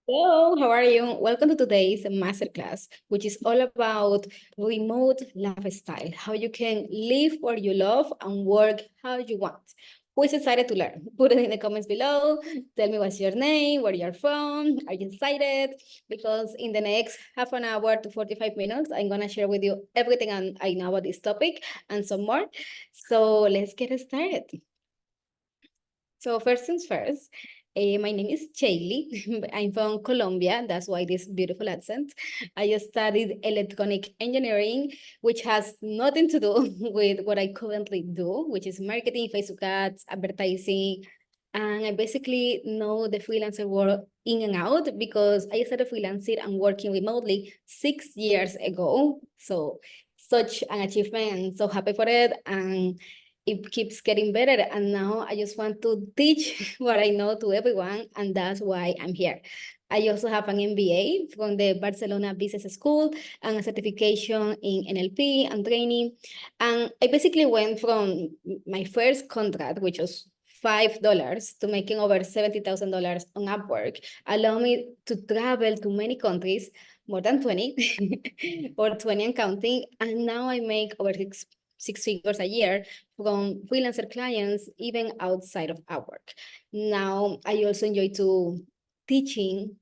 Hello, how are you? Welcome to today's masterclass, which is all about remote lifestyle, how you can live where you love and work how you want. Who is excited to learn? Put it in the comments below. Tell me what's your name, where you're from. Are you excited? Because in the next half an hour to 45 minutes, I'm going to share with you everything I know about this topic and some more. So let's get started. So first things first, my name is Chayli. I'm from Colombia. That's why this beautiful accent. I just studied electronic engineering, which has nothing to do with what I currently do, which is marketing, Facebook ads, advertising. And I basically know the freelancer world in and out because I started freelancing and working remotely 6 years ago. So such an achievement and so happy for it. And it keeps getting better. And now I just want to teach what I know to everyone. And that's why I'm here. I also have an MBA from the Barcelona Business School and a certification in NLP and training. And I basically went from my first contract, which was $5 to making over $70,000 on Upwork, allow me to travel to many countries, more than 20 or 20 and counting. And now I make over six figures a year from freelancer clients, even outside of our work. Now, I also enjoy teaching.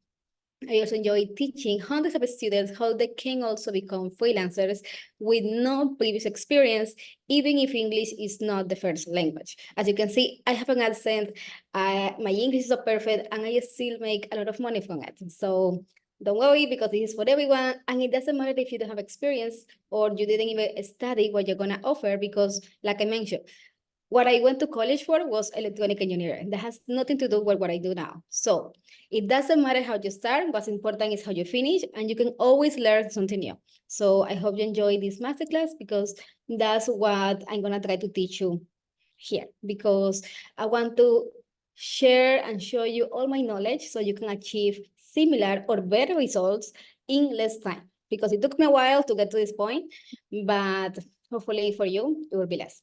I also enjoy teaching hundreds of students how they can also become freelancers with no previous experience, even if English is not the first language. As you can see, I have an accent, my English is so perfect, and I still make a lot of money from it. So don't worry, because this is for everyone, and it doesn't matter if you don't have experience or you didn't even study what you're gonna offer, because like I mentioned, what I went to college for was electronic engineering. That has nothing to do with what I do now. So it doesn't matter how you start. What's important is how you finish, and you can always learn something new. So I hope you enjoy this masterclass, because that's what I'm gonna try to teach you here, because I want to share and show you all my knowledge so you can achieve similar or better results in less time, because it took me a while to get to this point, but hopefully for you, it will be less.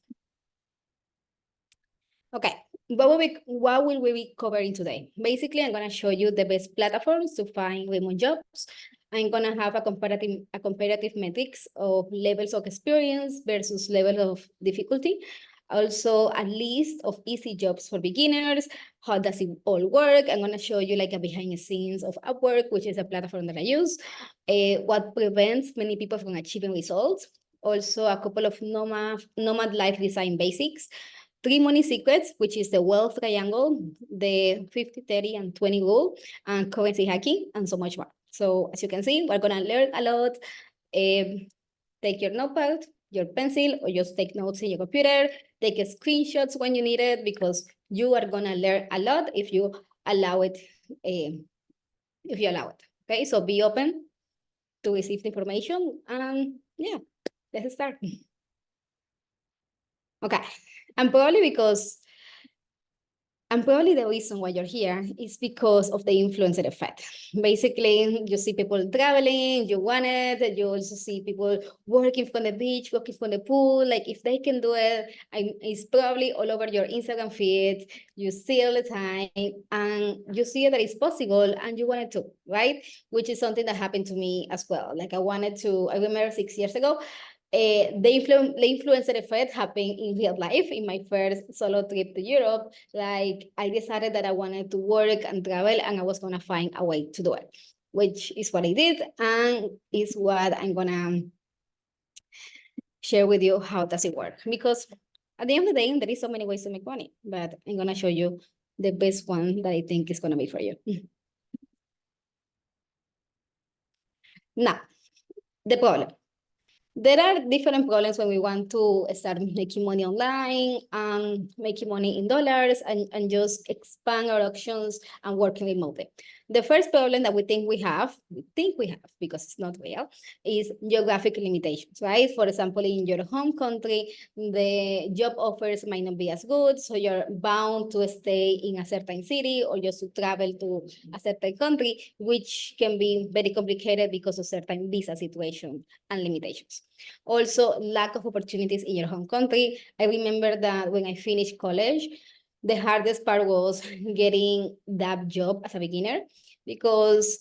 Okay, what will we be covering today? Basically, I'm gonna show you the best platforms to find remote jobs. I'm gonna have a comparative metrics of levels of experience versus level of difficulty. Also, a list of easy jobs for beginners. How does it all work? I'm gonna show you like a behind the scenes of Upwork, which is a platform that I use. What prevents many people from achieving results. Also, a couple of nomad life design basics. 3 money secrets, which is the wealth triangle, the 50, 30, and 20 rule, and currency hacking, and so much more. So as you can see, we're gonna learn a lot. Take your notepad, your pencil, or just take notes in your computer. Take screenshots when you need it, because you are gonna learn a lot if you allow it. Okay, so be open to receive the information, and yeah, let's start. Okay, and probably the reason why you're here is because of the influencer effect. Basically, you see people traveling, you want it, you also see people working from the beach, working from the pool. Like if they can do it, it's probably all over your Instagram feed. You see all the time, and you see that it's possible, and you want it to, right? Which is something that happened to me as well. Like I remember 6 years ago, the influencer effect happened in real life in my first solo trip to Europe. Like I decided that I wanted to work and travel, and I was gonna find a way to do it, which is what I did, and is what I'm gonna share with you. How does it work? Because at the end of the day, there is so many ways to make money, but I'm gonna show you the best one that I think is gonna be for you. Now, the problem. There are different problems when we want to start making money online, making money in dollars, and just expand our options and working remotely. The first problem that we think we have, because it's not real, is geographic limitations, right? For example, in your home country, the job offers might not be as good, so you're bound to stay in a certain city or just to travel to a certain country, which can be very complicated because of certain visa situation and limitations. Also, lack of opportunities in your home country. I remember that when I finished college, the hardest part was getting that job as a beginner, because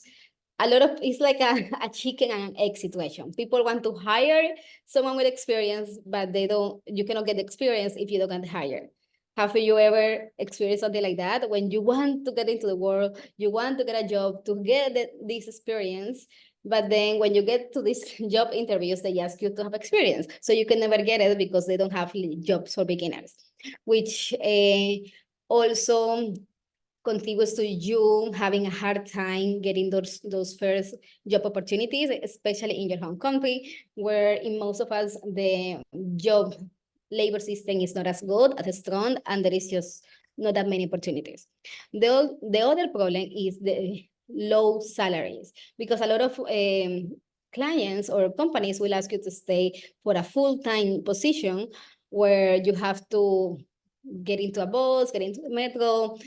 a lot of it's like a chicken and egg situation. People want to hire someone with experience, but you cannot get the experience if you don't get hired. Have you ever experienced something like that? When you want to get into the world, you want to get a job to get this experience, but then when you get to these job interviews, they ask you to have experience. So you can never get it because they don't have jobs for beginners, which also contributes to you having a hard time getting those first job opportunities, especially in your home country, where in most of us, the job labor system is not as good, as strong, and there is just not that many opportunities. The other problem is the low salaries, because a lot of clients or companies will ask you to stay for a full-time position where you have to get into a bus, get into the metro,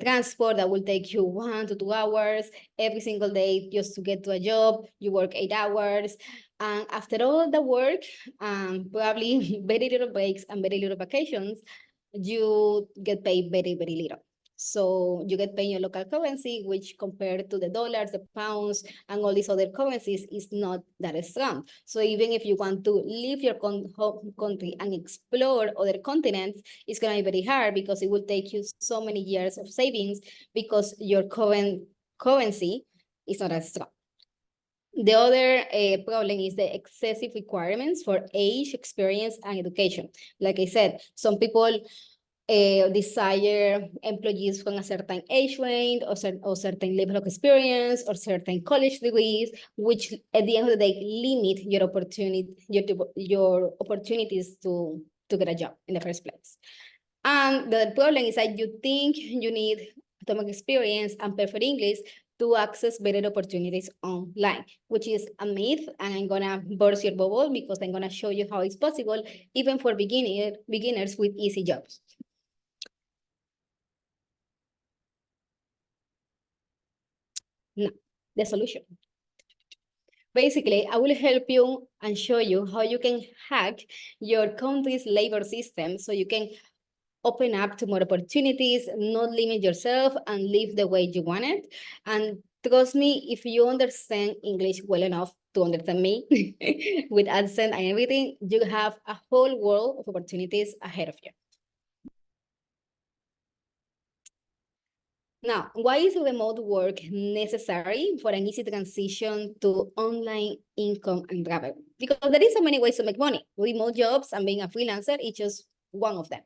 transport that will take you 1 to 2 hours every single day just to get to a job. You work 8 hours. And after all the work, probably very little breaks and very little vacations, you get paid very, very little. So you get paid in your local currency, which compared to the dollars, the pounds, and all these other currencies is not that strong. So even if you want to leave your home country and explore other continents, it's going to be very hard because it will take you so many years of savings because your current currency is not as strong. The other problem is the excessive requirements for age, experience, and education. Like I said, some people desire employees from a certain age range or certain level of experience or certain college degrees, which at the end of the day limit your opportunities to get a job in the first place. And the problem is that you think you need atomic experience and perfect English to access better opportunities online, which is a myth. And I'm gonna burst your bubble because I'm gonna show you how it's possible, even for beginners with easy jobs. Now, the solution. Basically, I will help you and show you how you can hack your country's labor system so you can open up to more opportunities, not limit yourself, and live the way you want it. And trust me, if you understand English well enough to understand me with accent and everything, you have a whole world of opportunities ahead of you. Now, why is remote work necessary for an easy transition to online income and travel? Because there is so many ways to make money. Remote jobs and being a freelancer is just one of them.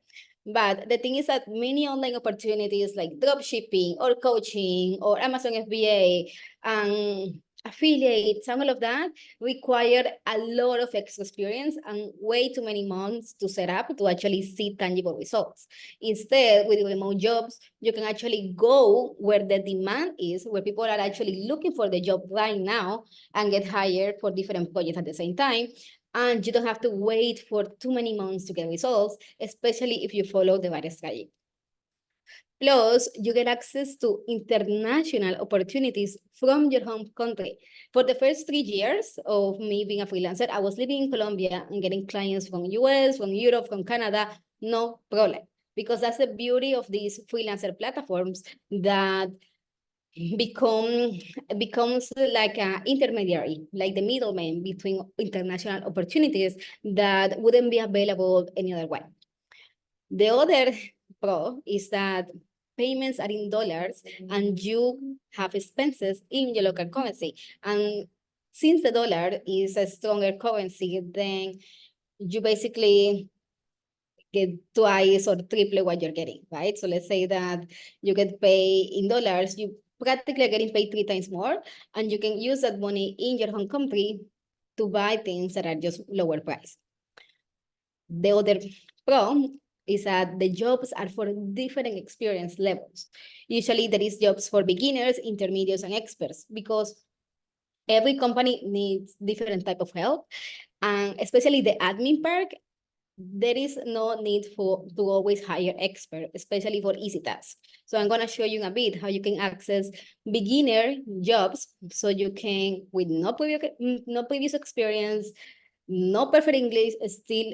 But the thing is that many online opportunities like drop shipping or coaching or Amazon FBA and affiliates and all of that require a lot of extra experience and way too many months to set up to actually see tangible results. Instead, with remote jobs, you can actually go where the demand is, where people are actually looking for the job right now and get hired for different projects at the same time. And you don't have to wait for too many months to get results, especially if you follow the right strategy. Plus, you get access to international opportunities from your home country. For the first 3 years of me being a freelancer, I was living in Colombia and getting clients from US, from Europe, from Canada, no problem. Because that's the beauty of these freelancer platforms that becomes like an intermediary, like the middleman between international opportunities that wouldn't be available any other way. The other pro is that payments are in dollars and you have expenses in your local currency. And since the dollar is a stronger currency, then you basically get twice or triple what you're getting, right? So let's say that you get paid in dollars, you practically are getting paid 3 times more, and you can use that money in your home country to buy things that are just lower price. The other pro is that the jobs are for different experience levels. Usually there is jobs for beginners, intermediates, and experts because every company needs different type of help. And especially the admin part, there is no need to always hire expert, especially for easy tasks. So I'm gonna show you in a bit how you can access beginner jobs so you can, with no previous experience, no perfect English, still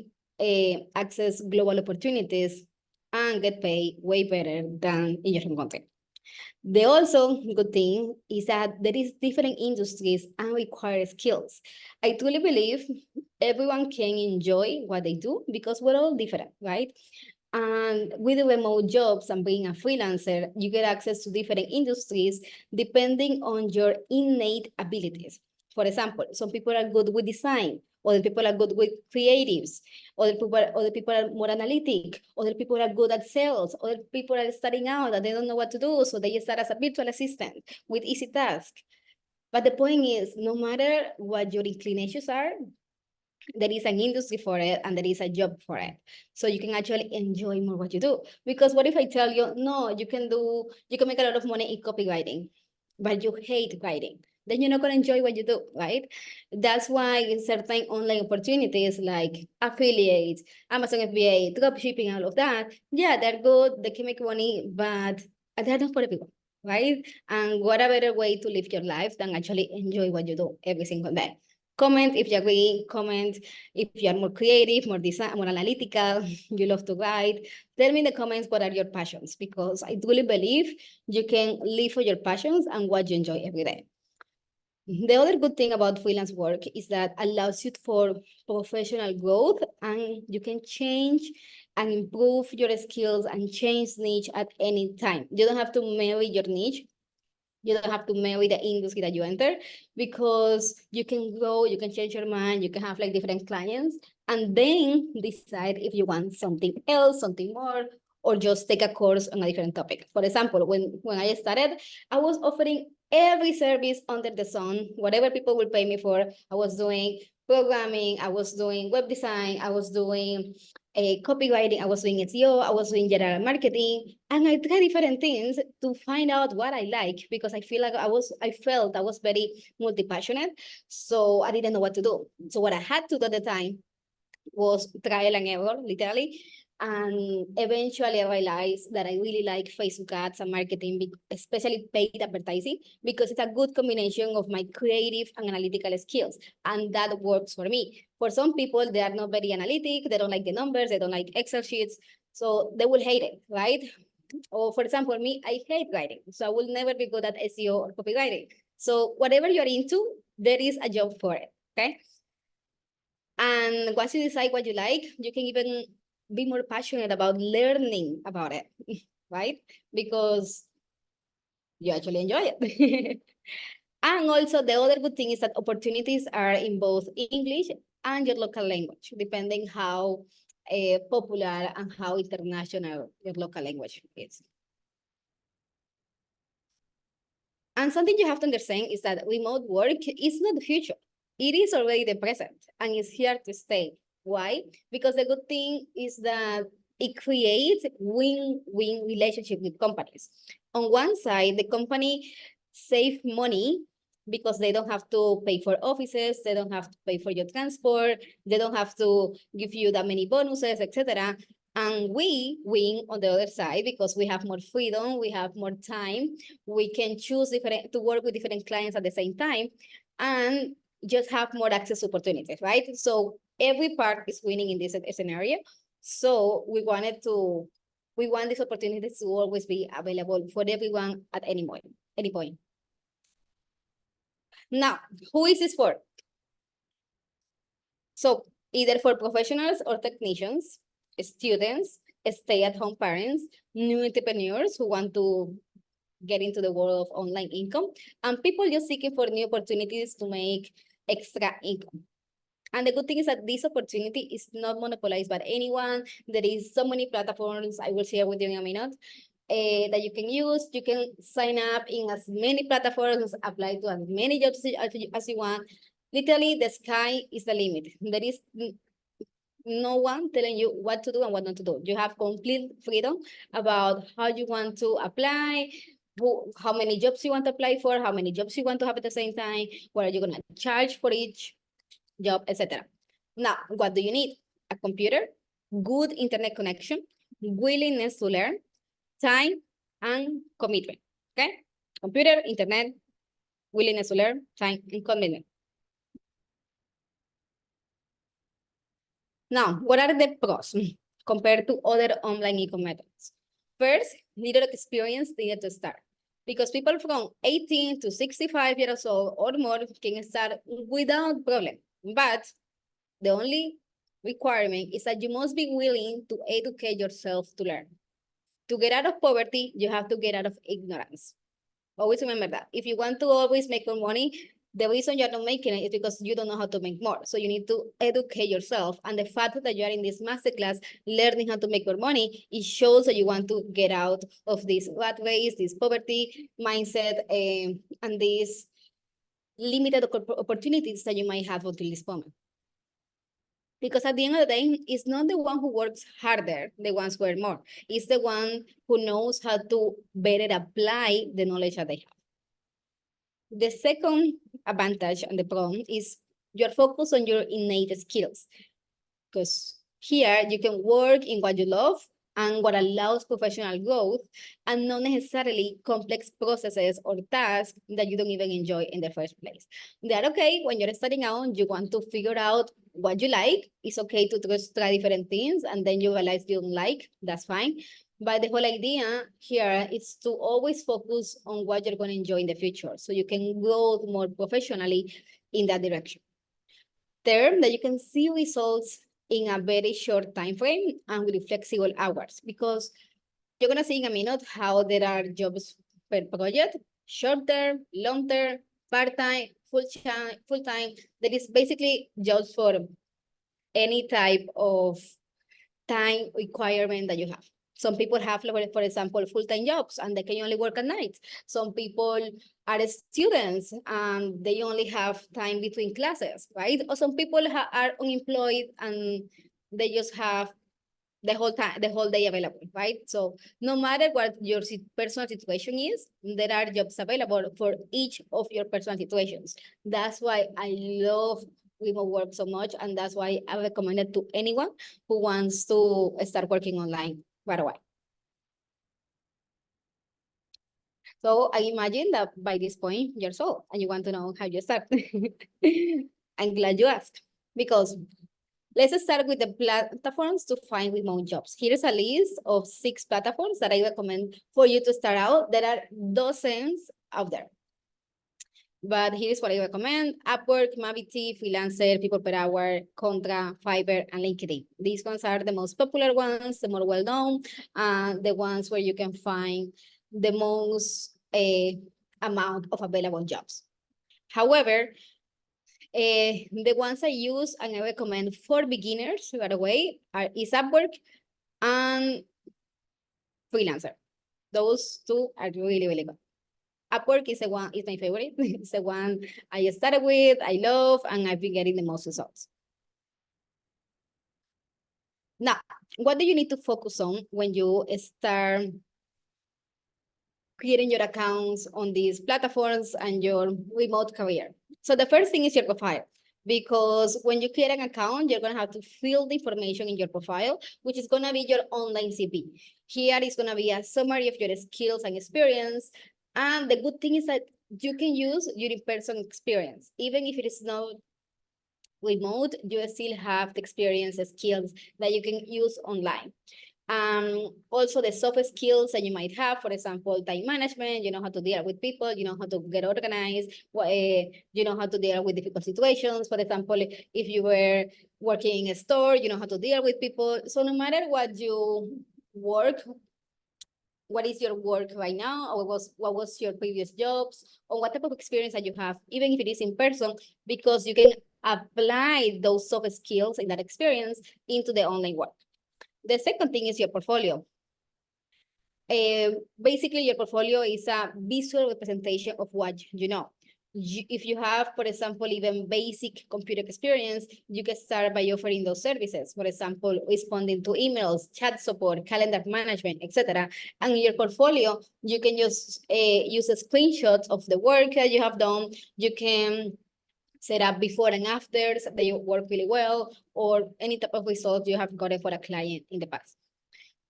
access global opportunities and get paid way better than in your home country. The also good thing is that there is different industries and require skills. I truly believe everyone can enjoy what they do because we're all different, right? And with the remote jobs and being a freelancer, you get access to different industries depending on your innate abilities. For example, some people are good with design, other people are good with creatives, other people are more analytic, other people are good at sales, other people are starting out and they don't know what to do, so they start as a virtual assistant with easy tasks. But the point is, no matter what your inclinations are, there is an industry for it and there is a job for it. So you can actually enjoy more what you do. Because what if I tell you, no, you can make a lot of money in copywriting, but you hate writing? Then you're not going to enjoy what you do, right? That's why certain online opportunities like affiliates, Amazon FBA, drop shipping, all of that, yeah, they're good, they can make money, but they're not for everyone, right? And what a better way to live your life than actually enjoy what you do every single day. Comment if you agree, comment if you are more creative, more design, more analytical, you love to write. Tell me in the comments what are your passions, because I truly believe you can live for your passions and what you enjoy every day. The other good thing about freelance work is that allows you for professional growth and you can change and improve your skills and change niche at any time. You don't have to marry your niche. You don't have to marry the industry that you enter, because you can grow, you can change your mind, you can have like different clients, and then decide if you want something else, something more, or just take a course on a different topic. For example, when I started, I was offering every service under the sun, whatever people would pay me for. I was doing programming, I was doing web design, I was doing a copywriting, I was doing SEO, I was doing general marketing, and I tried different things to find out what I like, because I feel like I felt I was very multi-passionate, so I didn't know what to do. So what I had to do at the time was trial and error, literally. And eventually I realized that I really like Facebook ads and marketing, especially paid advertising, because it's a good combination of my creative and analytical skills. And that works for me. For some people, they are not very analytic. They don't like the numbers. They don't like Excel sheets. So they will hate it, right? Or for example, me, I hate writing. So I will never be good at SEO or copywriting. So whatever you're into, there is a job for it, okay? And once you decide what you like, you can even be more passionate about learning about it, right? Because you actually enjoy it. And also the other good thing is that opportunities are in both English and your local language, depending how popular and how international your local language is. And something you have to understand is that remote work is not the future. It is already the present and it's here to stay. Why? Because the good thing is that it creates win-win relationship with companies. On one side, the company save money because they don't have to pay for offices, they don't have to pay for your transport, they don't have to give you that many bonuses, etc. And we win on the other side because we have more freedom, we have more time, we can choose to work with different clients at the same time, and just have more access to opportunities, right? So every part is winning in this scenario. So we want these opportunities to always be available for everyone at any point. Now, who is this for? So either for professionals or technicians, students, stay-at-home parents, new entrepreneurs who want to get into the world of online income, and people just seeking for new opportunities to make extra income. And the good thing is that this opportunity is not monopolized by anyone. There is so many platforms, I will share with you in a minute, that you can use. You can sign up in as many platforms, apply to as many jobs as you want. Literally, the sky is the limit. There is no one telling you what to do and what not to do. You have complete freedom about how you want to apply, how many jobs you want to apply for, how many jobs you want to have at the same time, what are you going to charge for each job, etc. Now, what do you need? A computer, good internet connection, willingness to learn, time, and commitment. Okay? Computer, internet, willingness to learn, time, and commitment. Now, what are the pros? compared to other online e-com methods. First, little experience needed to start because people from 18 to 65 years old or more can start without problem. But the only requirement is that you must be willing to educate yourself to learn. To get out of poverty, you have to get out of ignorance. Always remember that. If you want to always make more money, the reason you're not making it is because you don't know how to make more. So you need to educate yourself. And the fact that you are in this masterclass learning how to make more money, it shows that you want to get out of this rat race, this poverty mindset, and these limited opportunities that you might have until this moment. Because at the end of the day, it's not the one who works harder, the ones who earn more. It's the one who knows how to better apply the knowledge that they have. The second advantage and the problem is you're focused on your innate skills. Because here you can work in what you love and what allows professional growth and not necessarily complex processes or tasks that you don't even enjoy in the first place. That okay, when you're starting out, you want to figure out what you like. It's okay to just try different things and then you realize you don't like, that's fine. But the whole idea here is to always focus on what you're going to enjoy in the future so you can grow more professionally in that direction. Third, that you can see results in a very short time frame and with flexible hours, because you're going to see in a minute how there are jobs per project, short term, long term, part-time, full-time. That is basically jobs for any type of time requirement that you have. Some people have, for example, full-time jobs and they can only work at night. Some people are students and they only have time between classes, right? Or some people are unemployed and they just have the whole time, the whole day available, right? So no matter what your personal situation is, there are jobs available for each of your personal situations. That's why I love remote work so much, and that's why I recommend it to anyone who wants to start working online right away. So I imagine that by this point you're sold and you want to know how you start. I'm glad you asked, because let's start with the platforms to find remote jobs. Here's a list of 6 platforms that I recommend for you to start out. There are dozens out there. But here's what I recommend: Upwork, Mavity, Freelancer, People Per Hour, Contra, Fiverr, and LinkedIn. These ones are the most popular ones, the more well-known, the ones where you can find the most amount of available jobs. However, the ones I use and I recommend for beginners right away is Upwork and Freelancer. Those 2 are really, really good. Upwork is my favorite. It's the one I started with, I love, and I've been getting the most results. Now, what do you need to focus on when you start creating your accounts on these platforms and your remote career? So the first thing is your profile, because when you create an account, you're going to have to fill the information in your profile, which is going to be your online CV. Here is going to be a summary of your skills and experience. And the good thing is that you can use your in-person experience. Even if it is not remote, you still have the experience and skills that you can use online. Also the soft skills that you might have, for example, time management, you know how to deal with people, you know how to get organized, you know how to deal with difficult situations. For example, if you were working in a store, you know how to deal with people. So no matter what you work, what is your work right now, or what was your previous jobs, or what type of experience that you have, even if it is in person, because you can apply those soft skills and that experience into the online work. The second thing is your portfolio. Basically, your portfolio is a visual representation of what you know. If you have, for example, even basic computer experience, you can start by offering those services. For example, responding to emails, chat support, calendar management, etc. And in your portfolio, you can just use screenshots of the work that you have done. You can set up before and afters that you work really well, or any type of results you have gotten for a client in the past.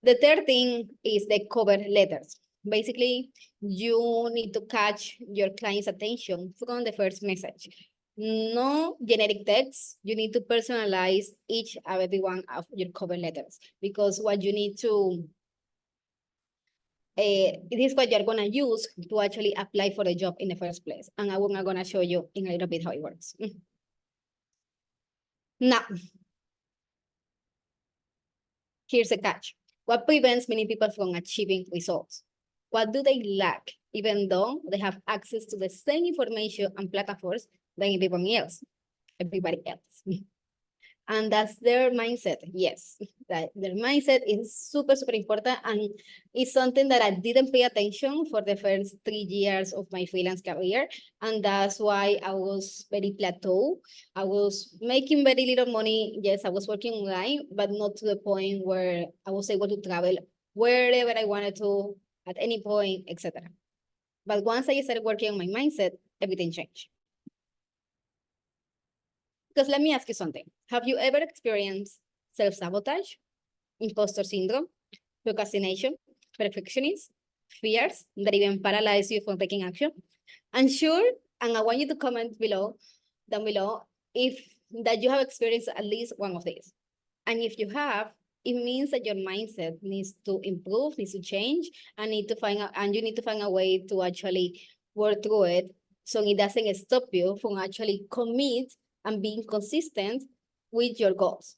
The third thing is the cover letters. Basically, you need to catch your client's attention from the first message. No generic text. You need to personalize each and every one of your cover letters, because what you need to, it is what you're gonna use to actually apply for the job in the first place. And I'm gonna show you in a little bit how it works. Now, here's the catch. What prevents many people from achieving results? What do they lack, even though they have access to the same information and platforms than everybody else? And that's their mindset. Yes, that their mindset is super, super important. And it's something that I didn't pay attention for the first 3 years of my freelance career. And that's why I was very plateau. I was making very little money. Yes, I was working online, but not to the point where I was able to travel wherever I wanted to at any point, etc. But once I started working on my mindset, everything changed. Because let me ask you something. Have you ever experienced self-sabotage, imposter syndrome, procrastination, perfectionism, fears that even paralyze you from taking action? I'm sure, and I want you to comment down below, if that you have experienced at least one of these. And if you have, it means that your mindset needs to improve, needs to change, and you need to find a way to actually work through it so it doesn't stop you from actually commit and being consistent with your goals.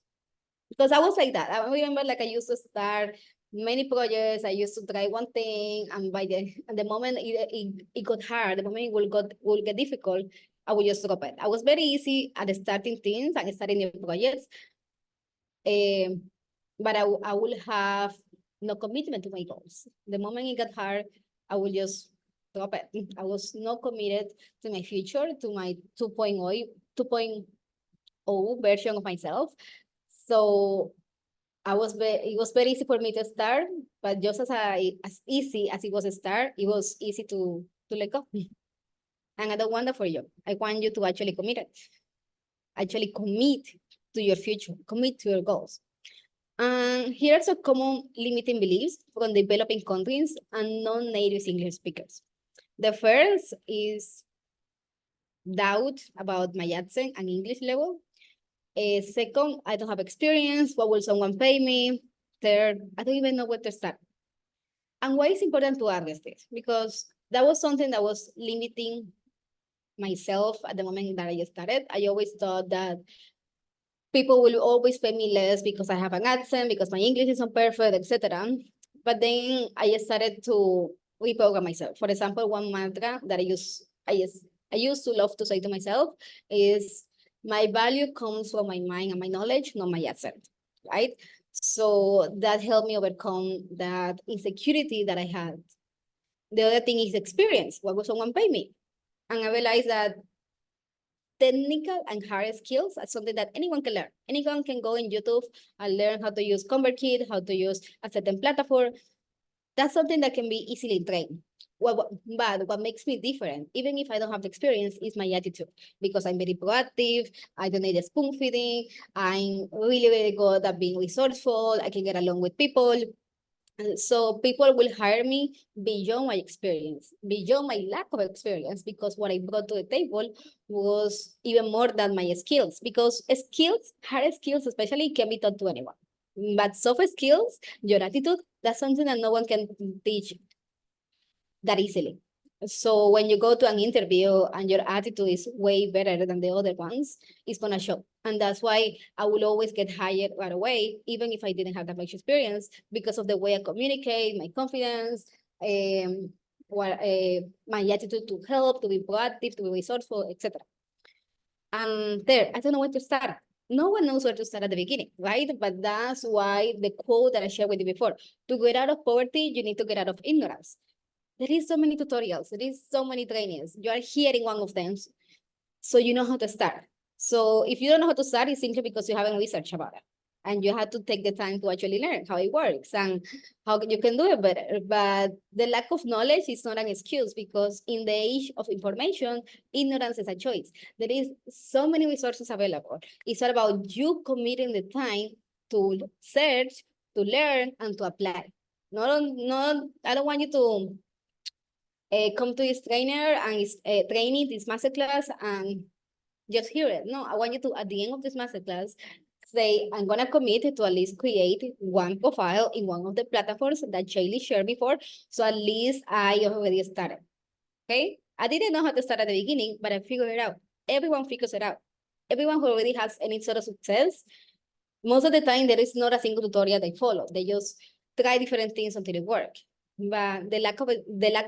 Because I was like that. I remember like I used to start many projects. I used to try one thing, and by the moment it got hard, the moment will get difficult, I would just drop it. I was very easy at starting things and starting new projects. But I will have no commitment to my goals. The moment it got hard, I will just drop it. I was not committed to my future, to my 2.0 version of myself. So it was very easy for me to start, but just as easy as it was to start, it was easy to let go. And I don't want that for you. I want you to actually actually commit to your future, commit to your goals. And here are some common limiting beliefs from developing countries and non-native English speakers. The first is doubt about my accent and English level. Second, I don't have experience. What will someone pay me? Third, I don't even know where to start. And why it's important to address this? Because that was something that was limiting myself at the moment that I started. I always thought that people will always pay me less because I have an accent, because my English isn't perfect, etc. But then I started to reprogram myself. For example, one mantra that I used to love to say to myself is, my value comes from my mind and my knowledge, not my accent, right? So that helped me overcome that insecurity that I had. The other thing is experience. What will someone pay me? And I realized that technical and hard skills are something that anyone can learn. Anyone can go in YouTube and learn how to use ConvertKit, how to use a certain platform. That's something that can be easily trained. But what makes me different, even if I don't have the experience, is my attitude. Because I'm very proactive, I don't need a spoon feeding, I'm really, really good at being resourceful, I can get along with people. So people will hire me beyond my experience, beyond my lack of experience, because what I brought to the table was even more than my skills. Because hard skills especially, can be taught to anyone. But soft skills, your attitude, that's something that no one can teach that easily. So when you go to an interview and your attitude is way better than the other ones, it's gonna show. And that's why I will always get hired right away, even if I didn't have that much experience, because of the way I communicate, my confidence, my attitude to help, to be proactive, to be resourceful, etc. And there, I don't know where to start. No one knows where to start at the beginning, right? But that's why the quote that I shared with you before, to get out of poverty, you need to get out of ignorance. There is so many tutorials, there is so many trainings. You are hearing one of them, so you know how to start. So if you don't know how to start, it's simply because you haven't researched about it. And you have to take the time to actually learn how it works and how you can do it better. But the lack of knowledge is not an excuse, because in the age of information, ignorance is a choice. There is so many resources available. It's all about you committing the time to search, to learn, and to apply. I don't want you to come to this trainer and training, this masterclass, and just hear it. No, I want you to, at the end of this masterclass, say, I'm gonna commit to at least create one profile in one of the platforms that Shaylee shared before. So at least I already started. Okay? I didn't know how to start at the beginning, but I figured it out. Everyone figures it out. Everyone who already has any sort of success, most of the time there is not a single tutorial they follow. They just try different things until it works. But the lack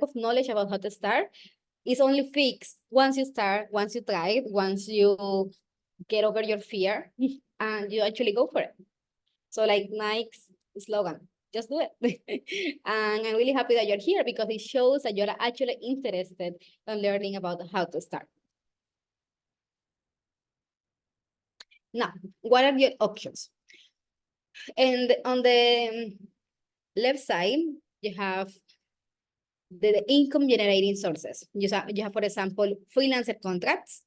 of knowledge about how to start is only fixed once you start, once you try it, once you get over your fear and you actually go for it. So like Nike's slogan, just do it. And I'm really happy that you're here because it shows that you're actually interested in learning about how to start. Now, what are your options? And on the left side, you have the income generating sources. You have, for example, freelancer contracts,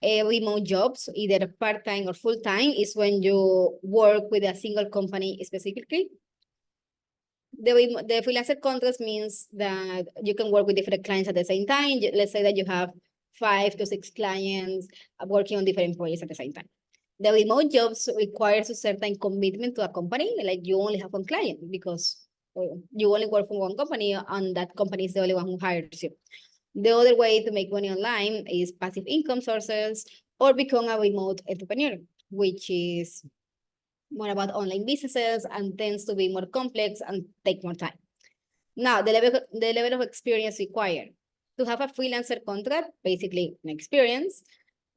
remote jobs, either part-time or full-time, is when you work with a single company specifically. The freelancer contracts means that you can work with different clients at the same time. Let's say that you have 5 to 6 clients working on different projects at the same time. The remote jobs requires a certain commitment to a company, like you only have one client because you only work for one company and that company is the only one who hires you. The other way to make money online is passive income sources or become a remote entrepreneur, which is more about online businesses and tends to be more complex and take more time. Now, the level of experience required. To have a freelancer contract, basically an experience.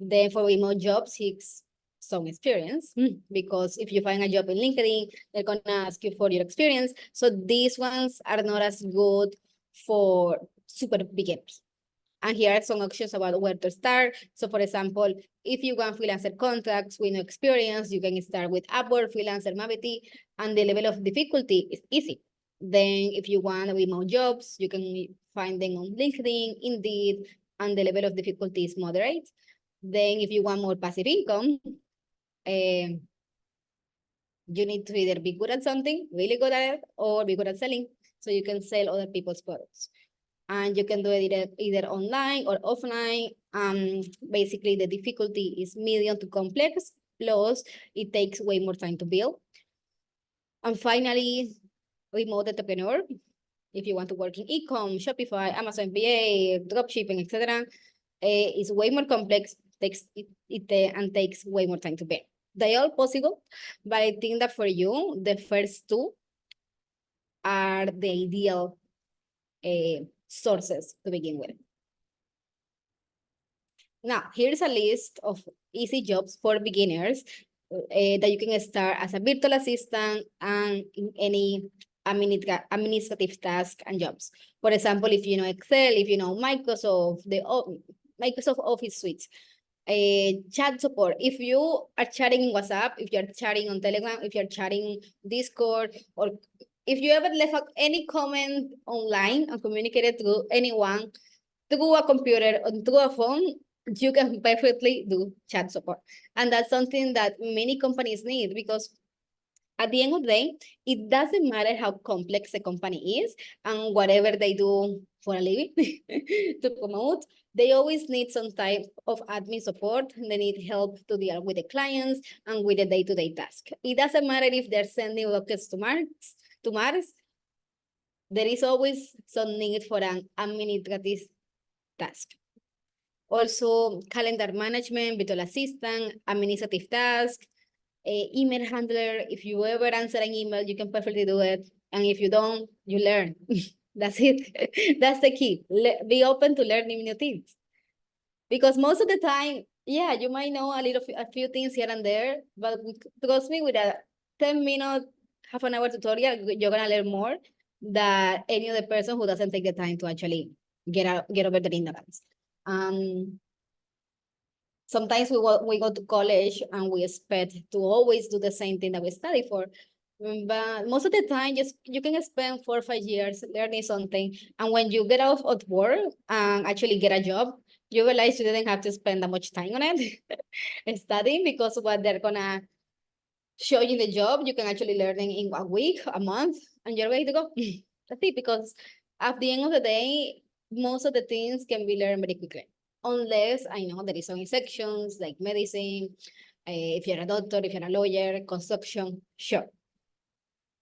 Then for remote jobs, seeks some experience because if you find a job in LinkedIn, they're gonna ask you for your experience. So these ones are not as good for super beginners. And here are some options about where to start. So for example, if you want freelancer contracts with no experience, you can start with Upwork, Freelancer, Mavity, and the level of difficulty is easy. Then if you want remote jobs, you can find them on LinkedIn, Indeed, and the level of difficulty is moderate. Then if you want more passive income, you need to either be good at something, really good at it, or be good at selling, so you can sell other people's products. And you can do it either online or offline. Basically, the difficulty is medium to complex, plus it takes way more time to build. And finally, remote entrepreneur. If you want to work in e-com, Shopify, Amazon FBA, dropshipping, etc., is way more complex, and takes way more time to build. They are possible, but I think that for you, the first two are the ideal sources to begin with. Now, here's a list of easy jobs for beginners that you can start as a virtual assistant and in any administrative task and jobs. For example, if you know Excel, if you know Microsoft, the Microsoft Office suites, chat support. If you are chatting in WhatsApp, if you're chatting on Telegram, if you're chatting Discord, or if you ever left any comment online and communicated to anyone through a computer or through a phone, you can perfectly do chat support. And that's something that many companies need because at the end of the day, it doesn't matter how complex a company is and whatever they do for a living to promote, they always need some type of admin support. They need help to deal with the clients and with the day-to-day task. It doesn't matter if they're sending rockets to Mars, there is always some need for an administrative task. Also, calendar management, virtual assistant, administrative tasks, email handler. If you ever answer an email, you can perfectly do it. And if you don't, you learn. That's it. That's the key. Be open to learning new things. Because most of the time, yeah, you might know a few things here and there, but trust me, with a 10-minute, half an hour tutorial, you're gonna learn more than any other person who doesn't take the time to actually get over the ignorance. Sometimes we go to college and we expect to always do the same thing that we study for. But most of the time, you can spend 4 or 5 years learning something. And when you get out of work and actually get a job, you realize you didn't have to spend that much time on it studying, because what they're gonna show you in the job, you can actually learn in a week, a month, and you're ready to go. That's it, because at the end of the day, most of the things can be learned very quickly. unless I know there is some sections like medicine, if you're a doctor, if you're a lawyer, construction, sure,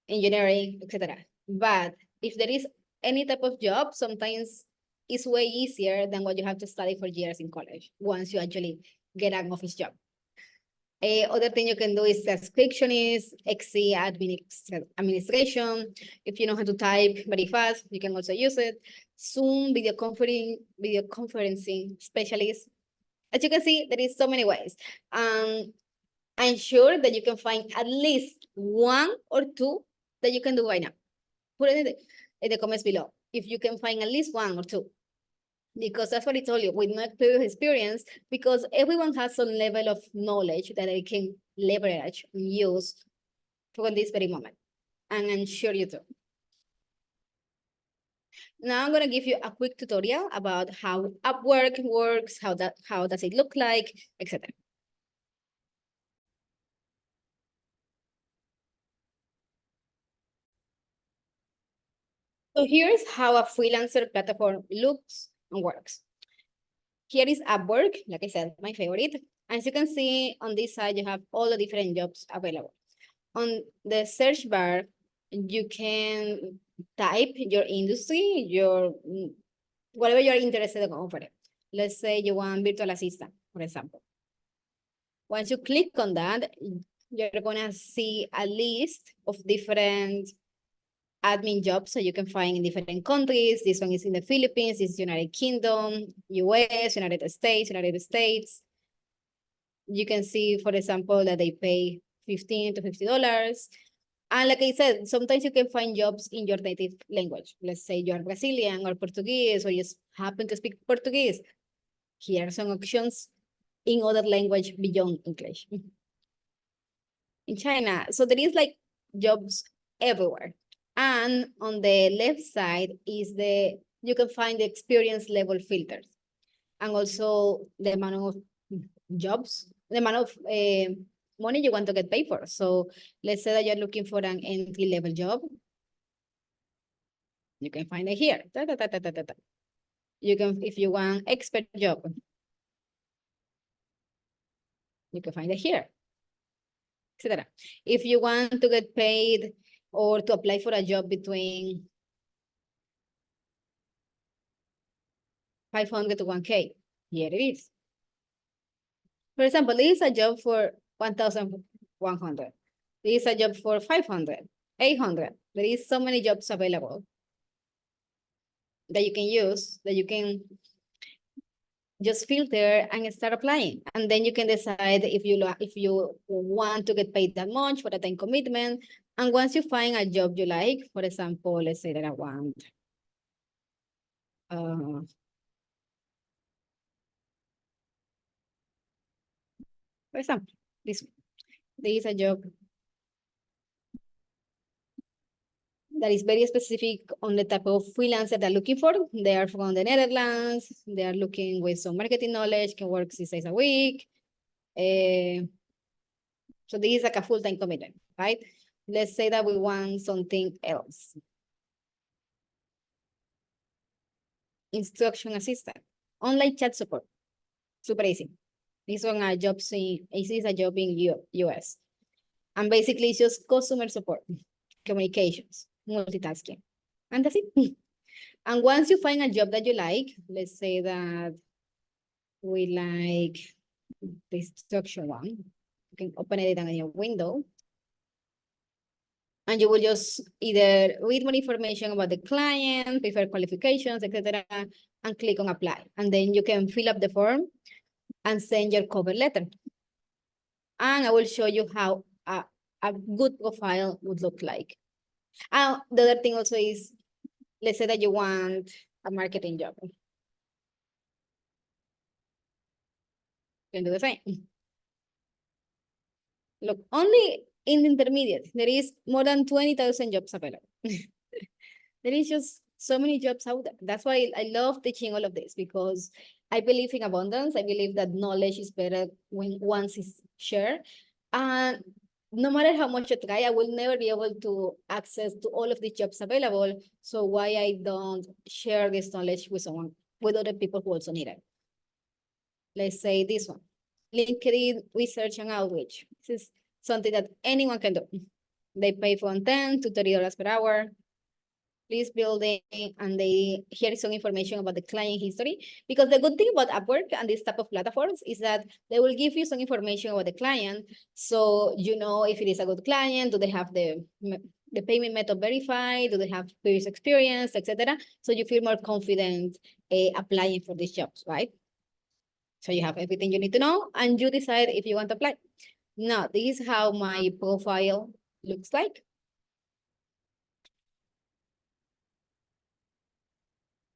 engineering, etc. But if there is any type of job, sometimes it's way easier than what you have to study for years in college once you actually get an office job. Other thing you can do is transcriptionist, XC administration. If you know how to type very fast, you can also use it. Zoom, video conferencing specialist. As you can see, there is so many ways. I'm sure that you can find at least one or two that you can do right now. Put it in the comments below if you can find at least one or two. Because that's what I told you, with my previous experience, because everyone has some level of knowledge that they can leverage and use for this very moment. And I'm sure you do. Now I'm gonna give you a quick tutorial about how Upwork works, how does it look like, etc. So here's how a freelancer platform looks and works. Here is Upwork, like I said, my favorite. As you can see on this side, you have all the different jobs available. On the search bar, you can type your industry, your whatever you're interested in offering. Let's say you want virtual assistant, for example. Once you click on that, you're gonna see a list of different admin jobs so you can find in different countries. This one is in the Philippines, this is United Kingdom, US, United States. You can see, for example, that they pay $15 to $50. And like I said, sometimes you can find jobs in your native language. Let's say you're Brazilian or Portuguese, or you just happen to speak Portuguese. Here are some options in other language beyond English. In China, so there is like jobs everywhere. And on the left side is you can find the experience level filters. And also the amount of jobs, the amount of money you want to get paid for. So let's say that you're looking for an entry-level job. You can find it here. You can, if you want expert job, you can find it here, etc. If you want to get paid or to apply for a job between 500 to 1K, here it is. For example, this is a job for 1,100. This is a job for 500, 800. There is so many jobs available that you can use, that you can just filter and start applying. And then you can decide if you want to get paid that much for the time commitment. And once you find a job you like, for example, let's say that I want, for example, there is a job that is very specific on the type of freelancer they're looking for. They are from the Netherlands. They are looking with some marketing knowledge, can work 6 days a week. So this is like a full-time commitment, right? Let's say that we want something else. Instruction assistant, online chat support, super easy. This one is a job in US. And basically it's just customer support, communications, multitasking, and that's it. And once you find a job that you like, let's say that we like the instruction one, you can open it in your window. And you will just either read more information about the client, preferred qualifications, etc., and click on apply. And then you can fill up the form and send your cover letter. And I will show you how a good profile would look like. And the other thing also is, let's say that you want a marketing job. You can do the same. Look, only in the intermediate, there is more than 20,000 jobs available. There is just so many jobs out there. That's why I love teaching all of this, because I believe in abundance. I believe that knowledge is better when once it's shared. And no matter how much I try, I will never be able to access to all of the jobs available. So why I don't share this knowledge with other people who also need it. Let's say this one, LinkedIn research and outreach. This is something that anyone can do. They pay from 10 to $30 per hour. Please building, and they here is some information about the client history. Because the good thing about Upwork and this type of platforms is that they will give you some information about the client, so you know if it is a good client. Do they have the payment method verified? Do they have previous experience, etc.? So you feel more confident applying for these jobs, right? So you have everything you need to know, and you decide if you want to apply. Now, this is how my profile looks like.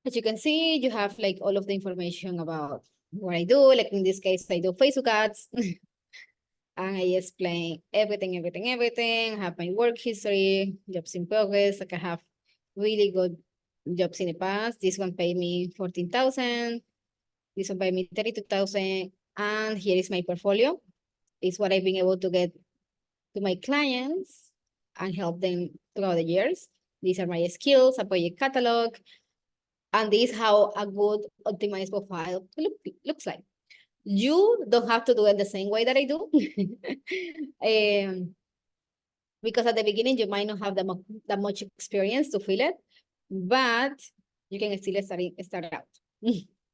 As you can see, you have like all of the information about what I do. Like in this case, I do Facebook ads. And I explain everything. I have my work history, jobs in progress. Like I have really good jobs in the past. This one paid me 14,000. This one paid me 32,000. And here is my portfolio. It's what I've been able to get to my clients and help them throughout the years. These are my skills, a project catalog, and this is how a good optimized profile looks like. You don't have to do it the same way that I do. Because at the beginning, you might not have that much experience to fill it, but you can still start out.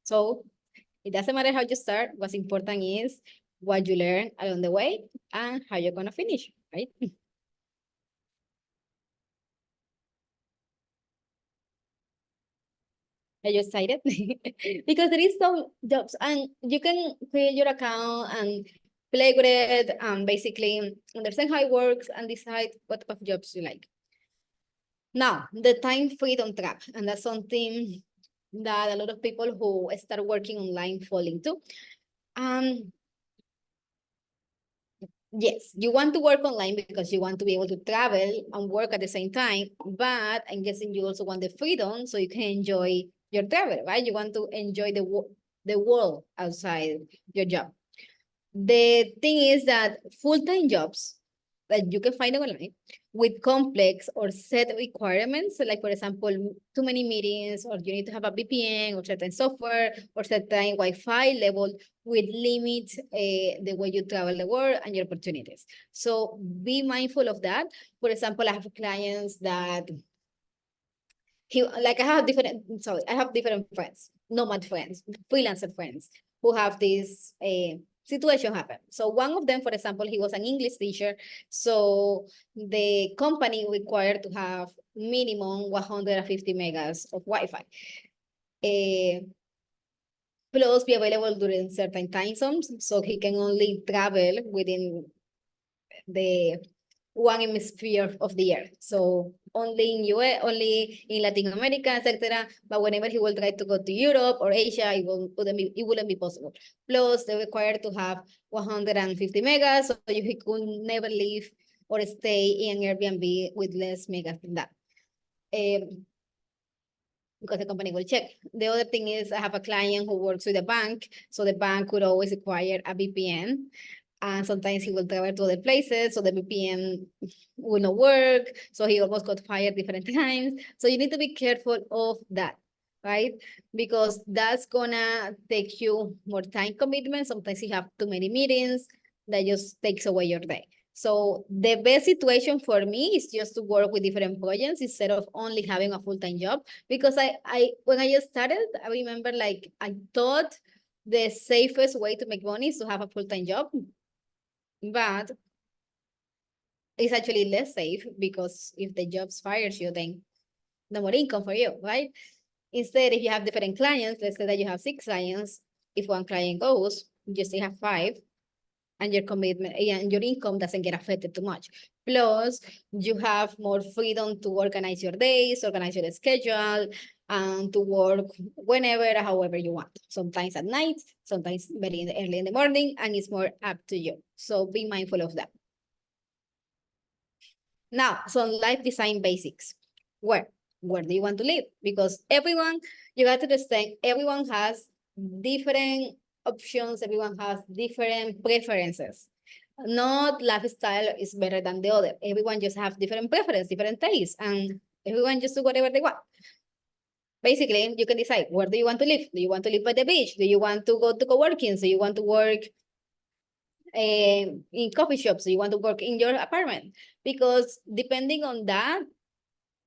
So it doesn't matter how you start. What's important is what you learn along the way and how you're going to finish, right? Are you excited? Because there is some jobs and you can create your account and play with it and basically understand how it works and decide what type of jobs you like. Now, the time freedom trap, and that's something that a lot of people who start working online fall into. Yes, you want to work online because you want to be able to travel and work at the same time, but I'm guessing you also want the freedom so you can enjoy your travel, right? You want to enjoy the world outside your job. The thing is that full-time jobs that you can find online with complex or set requirements, like for example, too many meetings, or you need to have a VPN or certain software or certain Wi-Fi level, will limit the way you travel the world and your opportunities. So be mindful of that. For example, I have clients that I have different friends, nomad friends, freelancer friends who have this situation happen. So one of them, for example, he was an English teacher. So the company required to have minimum 150 megas of Wi-Fi. Plus be available during certain time zones. So he can only travel within the one hemisphere of the year. So only in US, only in Latin America, etc. But whenever he will try to go to Europe or Asia, it wouldn't be possible. Plus, they require to have 150 megas, so he could never leave or stay in an Airbnb with less megas than that. Because the company will check. The other thing is I have a client who works with a bank, so the bank would always require a VPN. And sometimes he will travel to other places, so the VPN will not work. So he almost got fired different times. So you need to be careful of that, right? Because that's gonna take you more time commitment. Sometimes you have too many meetings that just takes away your day. So the best situation for me is just to work with different projects instead of only having a full-time job. Because when I just started, I remember like I thought the safest way to make money is to have a full-time job, but it's actually less safe because if the job fires you, then no more income for you, right? Instead, if you have different clients, let's say that you have 6 clients, if one client goes, you still have 5, and your commitment and your income doesn't get affected too much. Plus, you have more freedom to organize your days, organize your schedule, and to work whenever, however you want. Sometimes at night, sometimes very early in the morning, and it's more up to you. So be mindful of that. Now, some life design basics. Where do you want to live? Because you got to understand, everyone has different options, everyone has different preferences. Not lifestyle is better than the other. Everyone just have different preferences, different tastes, and everyone just do whatever they want. basically, you can decide, where do you want to live? Do you want to live by the beach? Do you want to go to co-working? Do you want to work in coffee shops? Do you want to work in your apartment? Because depending on that,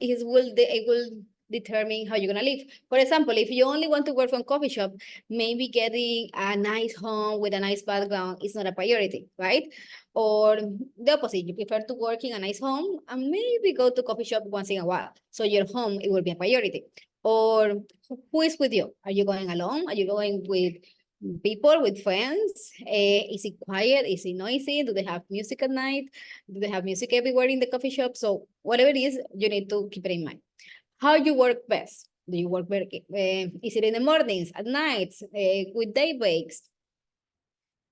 it will determine how you're gonna live. For example, if you only want to work from coffee shop, maybe getting a nice home with a nice background is not a priority, right? Or the opposite, you prefer to work in a nice home and maybe go to coffee shop once in a while. So your home, it will be a priority. Or who is with you? Are you going alone? Are you going with people, with friends? Is it quiet? Is it noisy? Do they have music at night? Do they have music everywhere in the coffee shop? So whatever it is, you need to keep it in mind. How you work best? Do you work better? Is it in the mornings, at nights, with day breaks?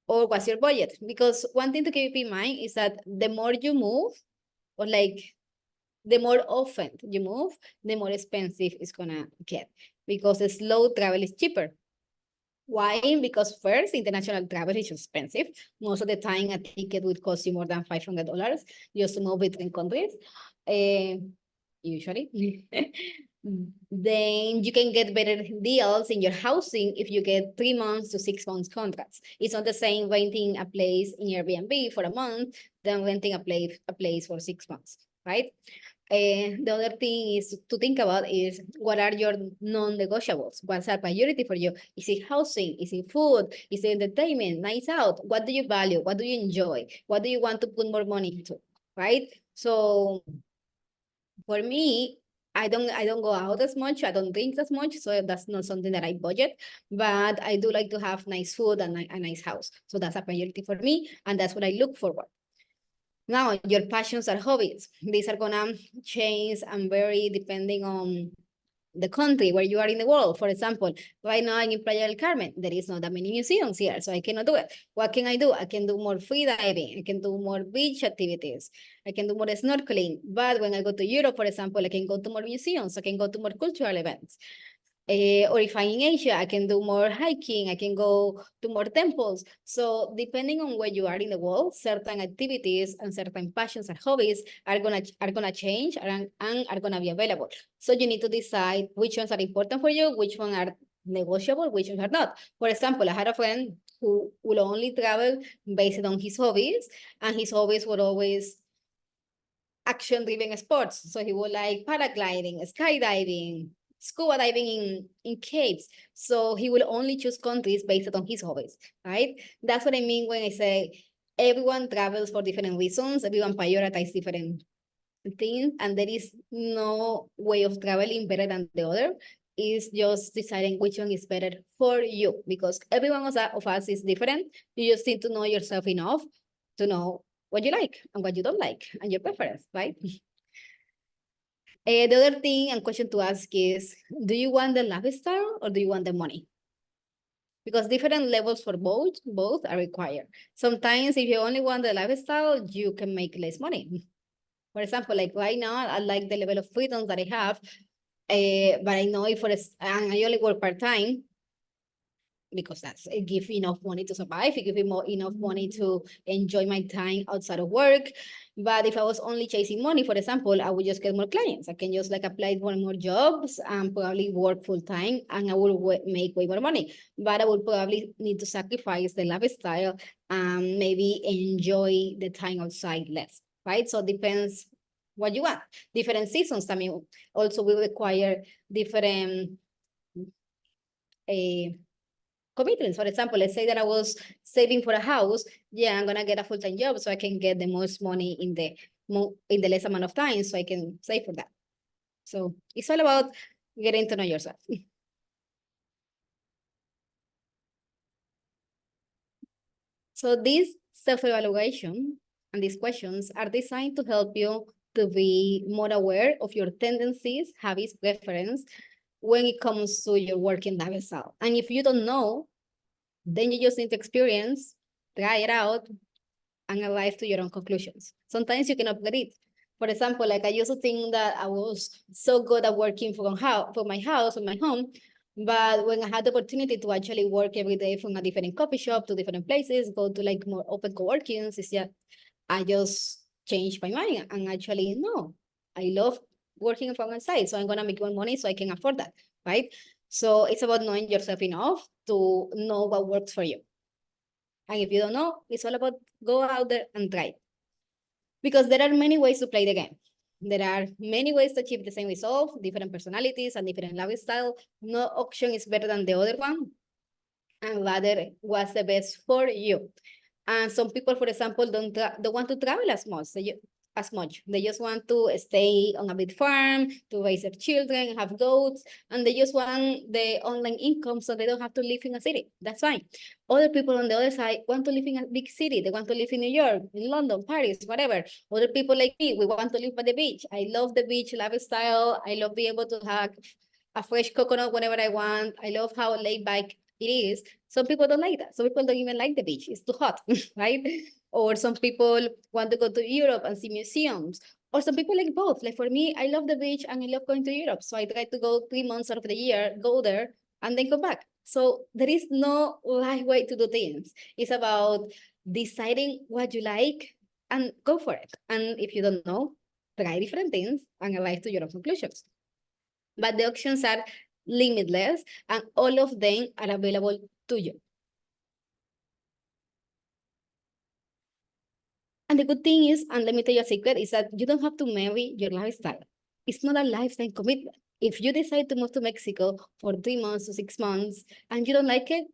Or what's your budget? Because one thing to keep in mind is that the more you move, or like the more often you move, the more expensive it's gonna get, because the slow travel is cheaper. Why? Because first, international travel is expensive. Most of the time, a ticket would cost you more than $500 just to move between countries, usually. Then you can get better deals in your housing if you get 3 months to 6 months contracts. It's not the same renting a place in Airbnb for a month than renting a place for 6 months, right? The other thing is to think about is, what are your non-negotiables? What's a priority for you? Is it housing? Is it food? Is it entertainment? Nights out? What do you value? What do you enjoy? What do you want to put more money into? Right? So for me, I don't go out as much. I don't drink as much, so that's not something that I budget. But I do like to have nice food and a nice house. So that's a priority for me, and that's what I look forward. Now, your passions or hobbies, these are gonna change and vary depending on the country where you are in the world. For example, right now I'm in Playa del Carmen. There is not that many museums here, so I cannot do it. What can I do? I can do more free diving. I can do more beach activities. I can do more snorkeling. But when I go to Europe, for example, I can go to more museums. I can go to more cultural events. Or if I'm in Asia, I can do more hiking, I can go to more temples. So depending on where you are in the world, certain activities and certain passions and hobbies are gonna change and are gonna be available. So you need to decide which ones are important for you, which ones are negotiable, which ones are not. For example, I had a friend who will only travel based on his hobbies, and his hobbies were always action-driven sports. So he would like paragliding, skydiving, scuba diving in caves. So he will only choose countries based on his hobbies, right? That's what I mean when I say everyone travels for different reasons, everyone prioritizes different things, and there is no way of traveling better than the other. It's just deciding which one is better for you, because everyone of us is different. You just need to know yourself enough to know what you like and what you don't like and your preference, right? The other thing and question to ask is, do you want the lifestyle or do you want the money? Because different levels for both are required. Sometimes if you only want the lifestyle, you can make less money. For example, like right now, I like the level of freedom that I have, but I know if and I only work part-time, because it gives enough money to survive. It gives me enough money to enjoy my time outside of work. But if I was only chasing money, for example, I would just get more clients. I can just like apply for more jobs and probably work full time, and I will make way more money. But I would probably need to sacrifice the lifestyle and maybe enjoy the time outside less, right? So it depends what you want. Different seasons, I mean, also will require different commitments. For example, let's say that I was saving for a house. Yeah, I'm gonna get a full-time job so I can get the most money in the less amount of time, so I can save for that. So it's all about getting to know yourself. So this self-evaluation and these questions are designed to help you to be more aware of your tendencies, habits, preference when it comes to your working lifestyle. And if you don't know, then you just need to experience, try it out, and arrive to your own conclusions. Sometimes you cannot get it. For example, like I used to think that I was so good at working from my house, from my home, but when I had the opportunity to actually work every day from a different coffee shop to different places, go to like more open co-workings, it's just, I just changed my mind and actually, no, I love working from outside, so I'm gonna make more money so I can afford that, right? So it's about knowing yourself enough to know what works for you. And if you don't know, it's all about go out there and try. Because there are many ways to play the game. There are many ways to achieve the same result, different personalities and different lifestyle. No option is better than the other one, and rather what's the best for you. And some people, for example, don't want to travel as much. As much. They just want to stay on a big farm, to raise their children, have goats, and they just want the online income so they don't have to live in a city. That's fine. Other people on the other side want to live in a big city. They want to live in New York, in London, Paris, whatever. Other people like me, we want to live by the beach. I love the beach lifestyle. I love being able to have a fresh coconut whenever I want. I love how laid back it is. Some people don't like that. Some people don't even like the beach. It's too hot, right? Or some people want to go to Europe and see museums. Or some people like both. Like for me, I love the beach and I love going to Europe. So I try to go 3 months out of the year, go there, and then come back. So there is no right way to do things. It's about deciding what you like and go for it. And if you don't know, try different things and arrive to your own conclusions. But the options are limitless and all of them are available to you. And the good thing is, and let me tell you a secret, is that you don't have to marry your lifestyle. It's not a lifetime commitment. If you decide to move to Mexico for 3 months to 6 months and you don't like it,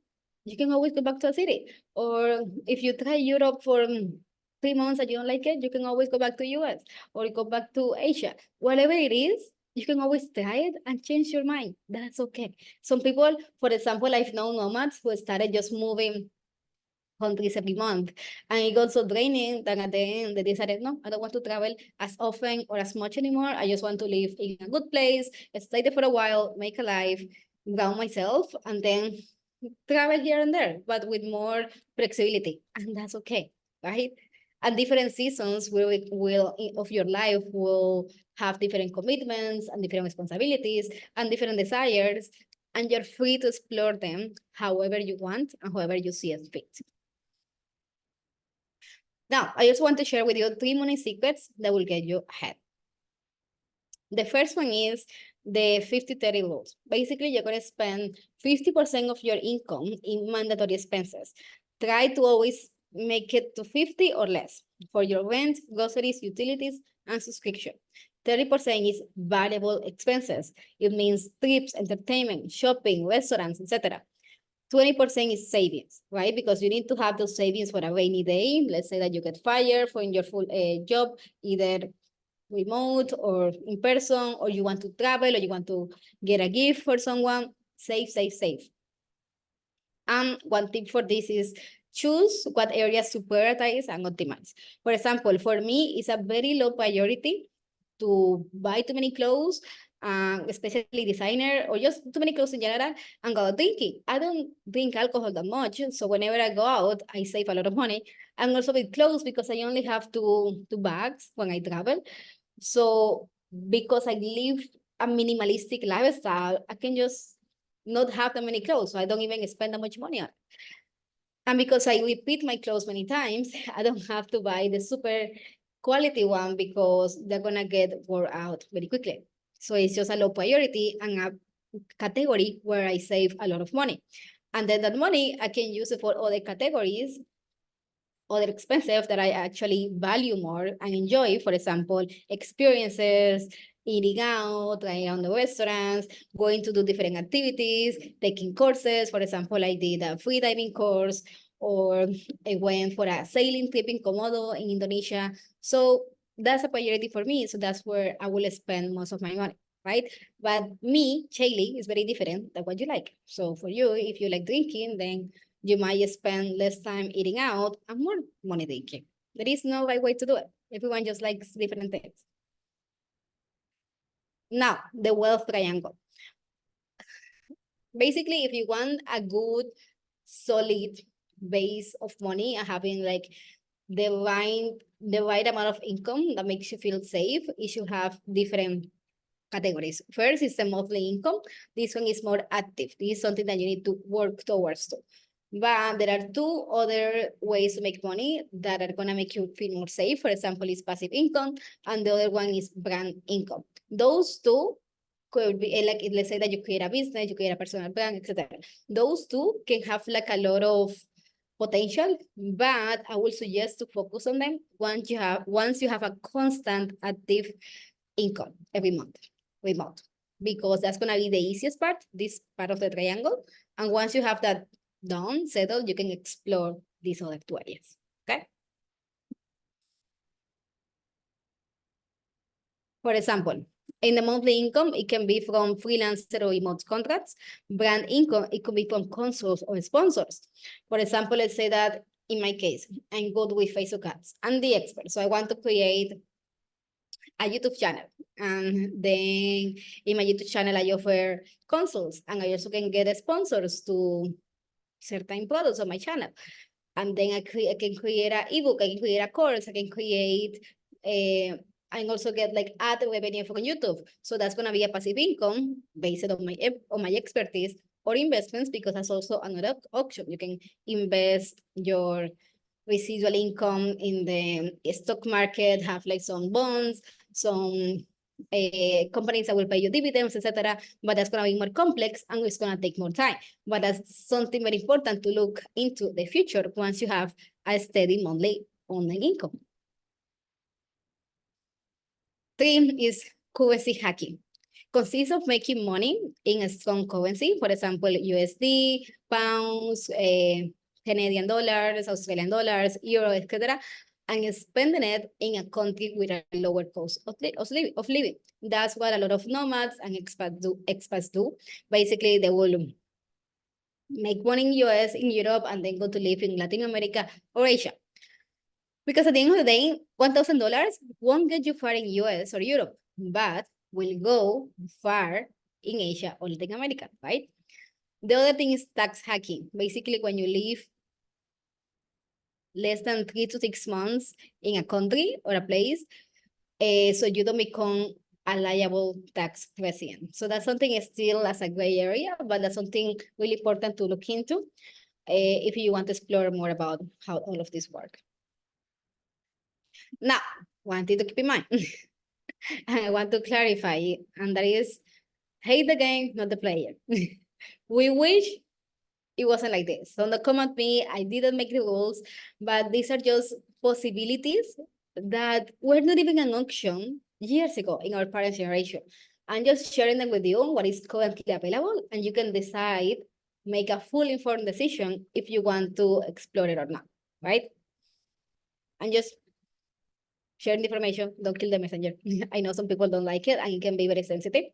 you can always go back to a city. Or if you try Europe for 3 months and you don't like it, you can always go back to US or go back to Asia. Whatever it is, you can always try it and change your mind. That's okay. Some people, for example, I've known nomads who started just moving countries every month. And it got so draining that at the end they decided, no, I don't want to travel as often or as much anymore. I just want to live in a good place, stay there for a while, make a life, ground myself, and then travel here and there, but with more flexibility. And that's okay, right? And different seasons of your life will have different commitments and different responsibilities and different desires. And you're free to explore them however you want and however you see it fit. Now, I just want to share with you 3 money secrets that will get you ahead. The first one is the 50-30 rules. Basically, you're going to spend 50% of your income in mandatory expenses. Try to always make it to 50 or less for your rent, groceries, utilities, and subscription. 30% is variable expenses. It means trips, entertainment, shopping, restaurants, etc. 20% is savings, right? Because you need to have those savings for a rainy day. Let's say that you get fired from your full job, either remote or in person, or you want to travel, or you want to get a gift for someone. Save, save, save. And one tip for this is choose what areas to prioritize and optimize. For example, for me, it's a very low priority to buy too many clothes, especially designer, or just too many clothes in general, and go drinking. I don't drink alcohol that much, so whenever I go out, I save a lot of money. And also with clothes, because I only have two bags when I travel. So because I live a minimalistic lifestyle, I can just not have that many clothes, so I don't even spend that much money on it. And because I repeat my clothes many times, I don't have to buy the super quality one because they're gonna get wore out very quickly. So it's just a low priority and a category where I save a lot of money. And then that money, I can use it for other categories, other expenses that I actually value more and enjoy. For example, experiences, eating out, trying out the restaurants, going to do different activities, taking courses. For example, I did a free diving course, or I went for a sailing trip in Komodo in Indonesia. So that's a priority for me. So that's where I will spend most of my money, right? But me, Shaylee, is very different than what you like. So for you, if you like drinking, then you might spend less time eating out and more money drinking. There is no right way to do it. Everyone just likes different things. Now, the wealth triangle. Basically, if you want a good, solid base of money and having like the right amount of income that makes you feel safe, you should have different categories. First is the monthly income. This one is more active. This is something that you need to work towards too. But there are two other ways to make money that are going to make you feel more safe. For example, is passive income, and the other one is brand income. Those two could be like, let's say that you create a business, you create a personal brand, etc. Those two can have like a lot of potential, but I would suggest to focus on them once you have a constant active income every month, remote, because that's gonna be the easiest part, this part of the triangle. And once you have that done, settled, you can explore these other two areas. Okay. For example, in the monthly income, it can be from freelancer or remote contracts. Brand income, it could be from consoles or sponsors. For example, let's say that in my case, I'm good with Facebook ads. I'm the expert, so I want to create a YouTube channel. And then in my YouTube channel, I offer consoles, and I also can get sponsors to certain products on my channel. And then I can create an ebook, I can create a course, I can create I also get like ad revenue from YouTube. So that's gonna be a passive income based on my expertise, or investments, because that's also another option. You can invest your residual income in the stock market, have like some bonds, some companies that will pay you dividends, etc. But that's going to be more complex and it's going to take more time. But that's something very important to look into the future once you have a steady monthly online income. 3 is currency hacking. Consists of making money in a strong currency, for example, USD, pounds, Canadian dollars, Australian dollars, euro, etc., and spending it in a country with a lower cost of living. That's what a lot of nomads and expats do. Basically, they will make money in US, in Europe, and then go to live in Latin America or Asia. Because at the end of the day, $1,000 won't get you far in US or Europe, but will go far in Asia or Latin America, right? The other thing is tax hacking. Basically, when you live less than 3 to 6 months in a country or a place, so you don't become a liable tax resident. So that's something still as a gray area, but that's something really important to look into if you want to explore more about how all of this work. Now, one thing to keep in mind, I want to clarify, and that is, hate the game, not the player. We wish it wasn't like this. So don't come at me, I didn't make the rules, but these are just possibilities that were not even an option years ago in our parents' generation. I'm just sharing them with you, what is currently available, and you can decide, make a full informed decision if you want to explore it or not, right? And just sharing the information, don't kill the messenger. I know some people don't like it and it can be very sensitive.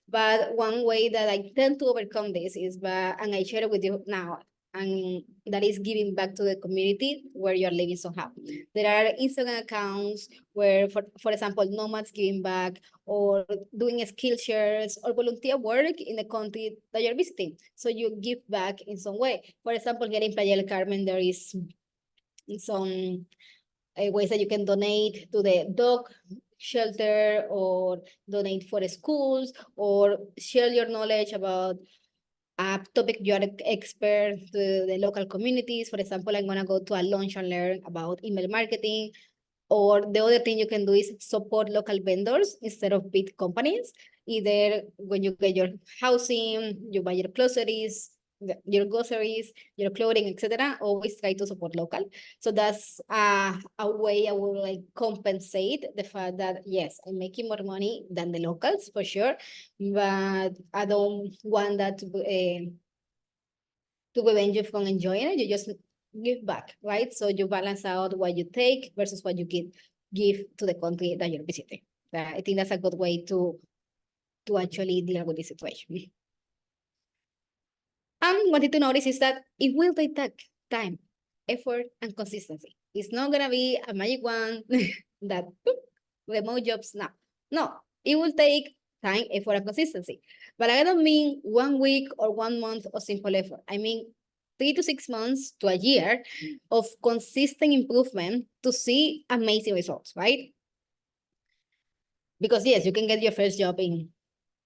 But one way that I tend to overcome this is and I share it with you now, and that is giving back to the community where you're living somehow. There are Instagram accounts where, for example, nomads giving back, or doing skill shares, or volunteer work in the country that you're visiting. So you give back in some way. For example, here in Playa del Carmen, there is some ways that you can donate to the dog shelter, or donate for the schools, or share your knowledge about a topic you are an expert to the local communities. For example, I'm gonna go to a lunch and learn about email marketing. Or the other thing you can do is support local vendors instead of big companies. Either when you get your housing, you buy your groceries, your clothing, etc. Always try to support local. So that's a way I will like compensate the fact that, yes, I'm making more money than the locals for sure, but I don't want that to prevent you from enjoying it. You just give back, right? So you balance out what you take versus what you give to the country that you're visiting. I think that's a good way to actually deal with the situation. And one thing to notice is that it will take time, effort, and consistency. It's not gonna be a magic one that remote jobs now. No, it will take time, effort, and consistency. But I don't mean 1 week or 1 month of simple effort. I mean 3 to 6 months to a year of consistent improvement to see amazing results, right? Because yes, you can get your first job in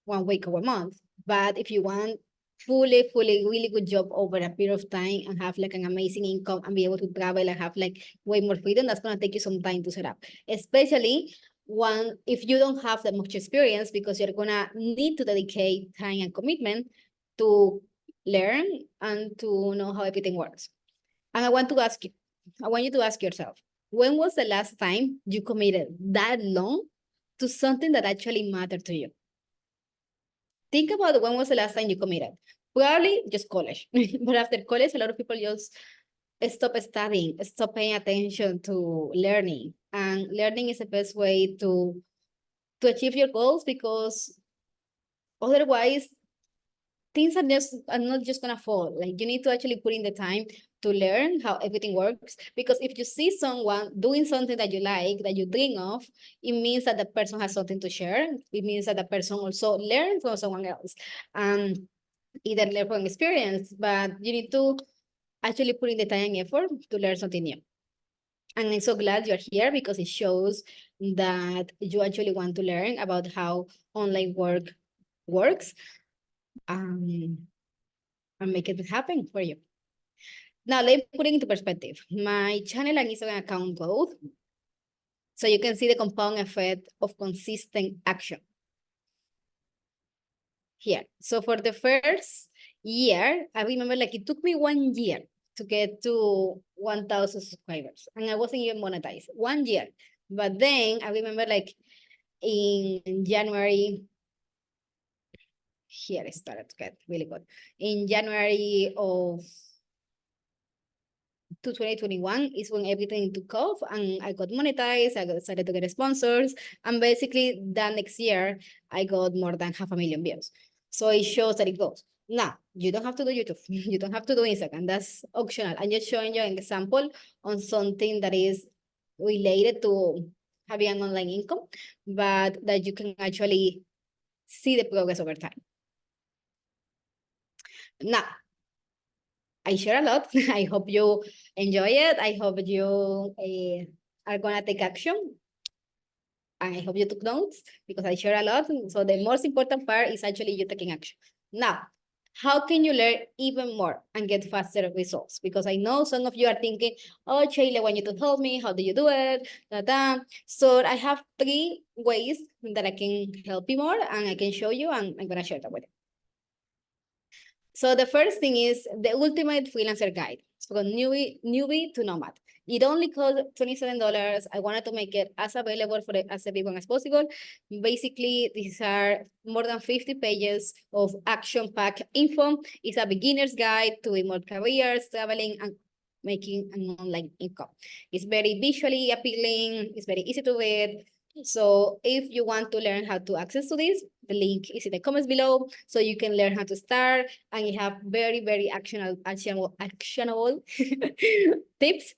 1 week or 1 month, but if you want fully really good job over a period of time and have like an amazing income and be able to travel and have like way more freedom, that's going to take you some time to set up, especially if you don't have that much experience, because you're gonna need to dedicate time and commitment to learn and to know how everything works. And I want you to ask yourself, when was the last time you committed that long to something that actually mattered to you? Think about when was the last time you committed. Probably just college. But after college, a lot of people just stop studying, stop paying attention to learning. And learning is the best way to achieve your goals, because otherwise things are not just gonna fall. Like, you need to actually put in the time to learn how everything works. Because if you see someone doing something that you like, that you dream of, it means that the person has something to share. It means that the person also learned from someone else. Either learn from experience, but you need to actually put in the time and effort to learn something new. And I'm so glad you're here, because it shows that you actually want to learn about how online work works, and make it happen for you. Now, let me put it into perspective. My channel and Instagram account growth, so you can see the compound effect of consistent action here. So for the first year, I remember, like, it took me 1 year to get to 1,000 subscribers, and I wasn't even monetized. 1 year. But then I remember, like, in January, here I started to get really good. In January of 2021 is when everything took off, and I got monetized. I started to get sponsors, and basically that next year I got more than 500,000 views. So it shows that it goes. Now, you don't have to do YouTube. You don't have to do Instagram. That's optional. I'm just showing you an example on something that is related to having an online income, but that you can actually see the progress over time. Now, I share a lot. I hope you enjoy it. I hope you are gonna take action. And I hope you took notes, because I share a lot. So the most important part is actually you taking action. Now, how can you learn even more and get faster results? Because I know some of you are thinking, oh, Shayla, I want you to help me. How do you do it? Da, da. So I have 3 ways that I can help you more, and I can show you, and I'm gonna share that with you. So the first thing is the ultimate freelancer guide. So newbie to nomad. It only costs $27. I wanted to make it as available for as everyone as possible. Basically, these are more than 50 pages of action-packed info. It's a beginner's guide to remote careers, traveling, and making an online income. It's very visually appealing. It's very easy to read. So if you want to learn how to access to this, the link is in the comments below, so you can learn how to start, and you have very, very actionable tips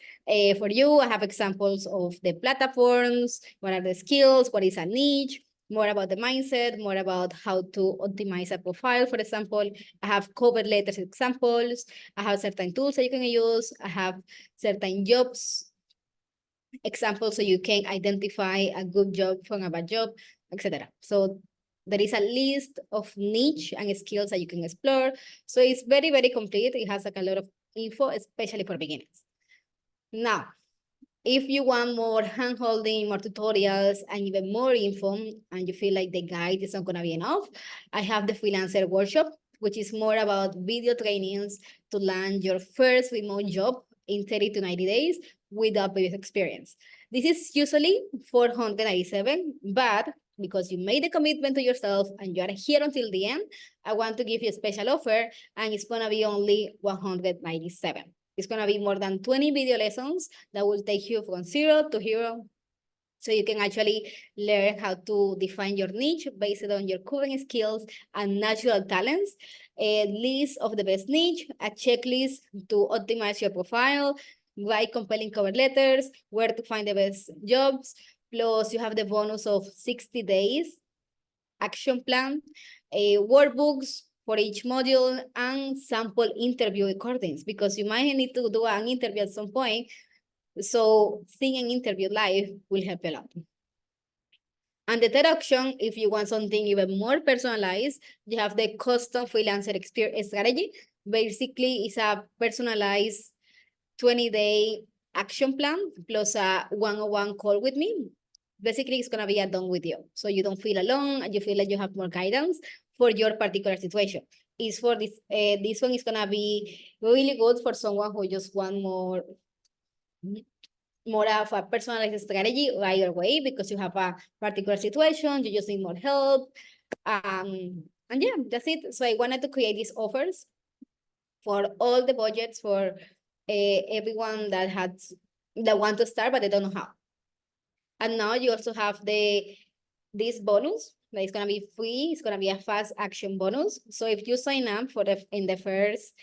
for you. I have examples of the platforms, what are the skills, what is a niche, more about the mindset, more about how to optimize a profile. For example, I have cover letters examples. I have certain tools that you can use. I have certain jobs examples, so you can identify a good job from a bad job, etc. So there is a list of niche and skills that you can explore. So it's very, very complete. It has like a lot of info, especially for beginners. Now, if you want more hand-holding, more tutorials, and even more info, and you feel like the guide is not going to be enough, I have the freelancer workshop, which is more about video trainings to land your first remote job in 30 to 90 days without previous experience. This is usually $497, but because you made the commitment to yourself and you are here until the end, I want to give you a special offer, and it's going to be only $197. It's going to be more than 20 video lessons that will take you from 0 to hero. So you can actually learn how to define your niche based on your current skills and natural talents, a list of the best niche, a checklist to optimize your profile, write compelling cover letters, where to find the best jobs. Plus, you have the bonus of 60 days action plan, workbooks for each module, and sample interview recordings, because you might need to do an interview at some point. So seeing an interview live will help a lot. And the third option, if you want something even more personalized, you have the custom freelancer experience strategy. Basically, it's a personalized 20-day action plan plus a one-on-one call with me. basically it's gonna be a done with you. So you don't feel alone and you feel like you have more guidance for your particular situation. Is for this one is gonna be really good for someone who just want more of a personalized strategy right away because you have a particular situation, you just need more help. And yeah, that's it. So I wanted to create these offers for all the budgets for everyone that want to start but they don't know how. And now you also have this bonus that is gonna be free. It's gonna be a fast action bonus. So if you sign up for in the first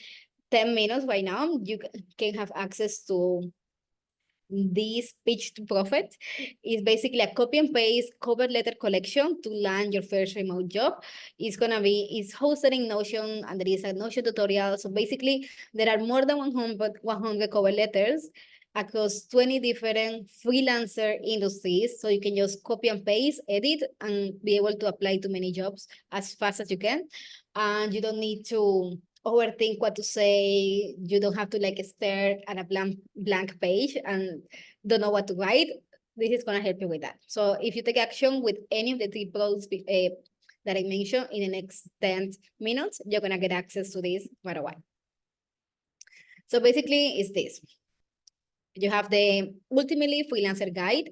10 minutes right now, you can have access to this pitch to profit. Is basically a copy and paste cover letter collection to land your first remote job. It's hosted in Notion and there is a Notion tutorial. So basically there are more than 100 cover letters across 20 different freelancer industries. So you can just copy and paste, edit, and be able to apply to many jobs as fast as you can. And you don't need to overthink what to say. You don't have to like stare at a blank page and don't know what to write. This is going to help you with that. So if you take action with any of the three products that I mentioned in the next 10 minutes, you're going to get access to this right away. So basically it's this. You have the ultimately freelancer guide.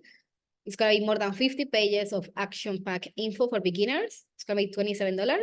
It's going to be more than 50 pages of action-packed info for beginners. It's going to be $27.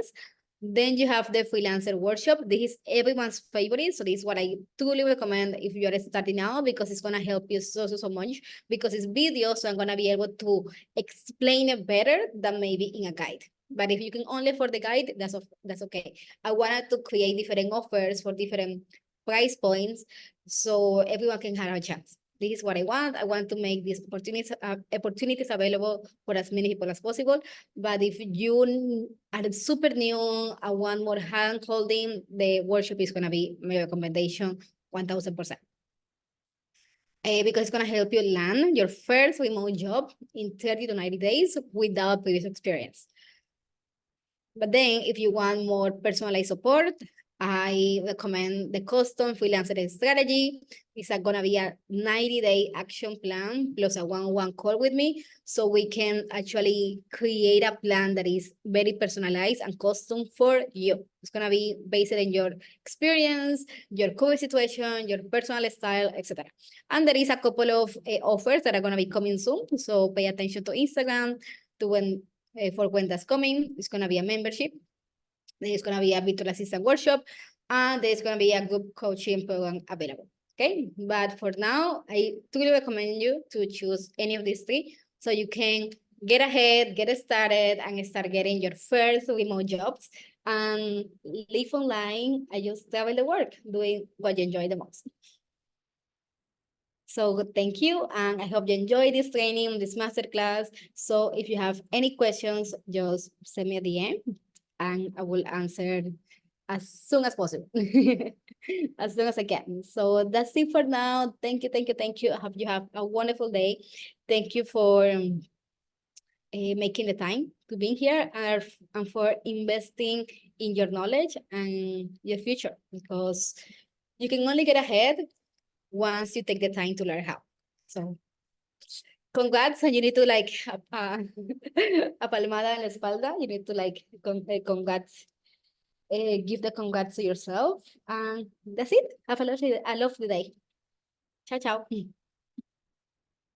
Then you have the freelancer workshop. This is everyone's favorite. So this is what I truly recommend if you're starting out because it's going to help you so much because it's video. So I'm going to be able to explain it better than maybe in a guide. But if you can only afford the guide, that's okay. I wanted to create different offers for different price points so everyone can have a chance. This is what I want. I want to make these opportunities available for as many people as possible. But if you are super new, I want more hand holding, the workshop is going to be my recommendation 1000%. Because it's going to help you land your first remote job in 30 to 90 days without previous experience. But then if you want more personalized support, I recommend the custom freelancer strategy. It's gonna be a 90-day action plan plus a one-on-one call with me. So we can actually create a plan that is very personalized and custom for you. It's gonna be based on your experience, your current situation, your personal style, etc. And there is a couple of offers that are gonna be coming soon. So pay attention to Instagram to when for when that's coming. It's gonna be a membership. There's going to be a virtual assistant workshop, and there's going to be a group coaching program available. Okay, but for now, I truly recommend you to choose any of these three so you can get ahead, get started, and start getting your first remote jobs and live online and just travel the world doing what you enjoy the most. So thank you, and I hope you enjoy this training, this masterclass. So if you have any questions, just send me a DM and I will answer as soon as possible, as soon as I can. So that's it for now. Thank you, thank you, thank you. I hope you have a wonderful day. Thank you for making the time to be here and for investing in your knowledge and your future, because you can only get ahead once you take the time to learn how. So congrats, and you need to like a palmada en la espalda. You need to like congrats, give the congrats to yourself. And that's it. Have a lovely day. Ciao, ciao.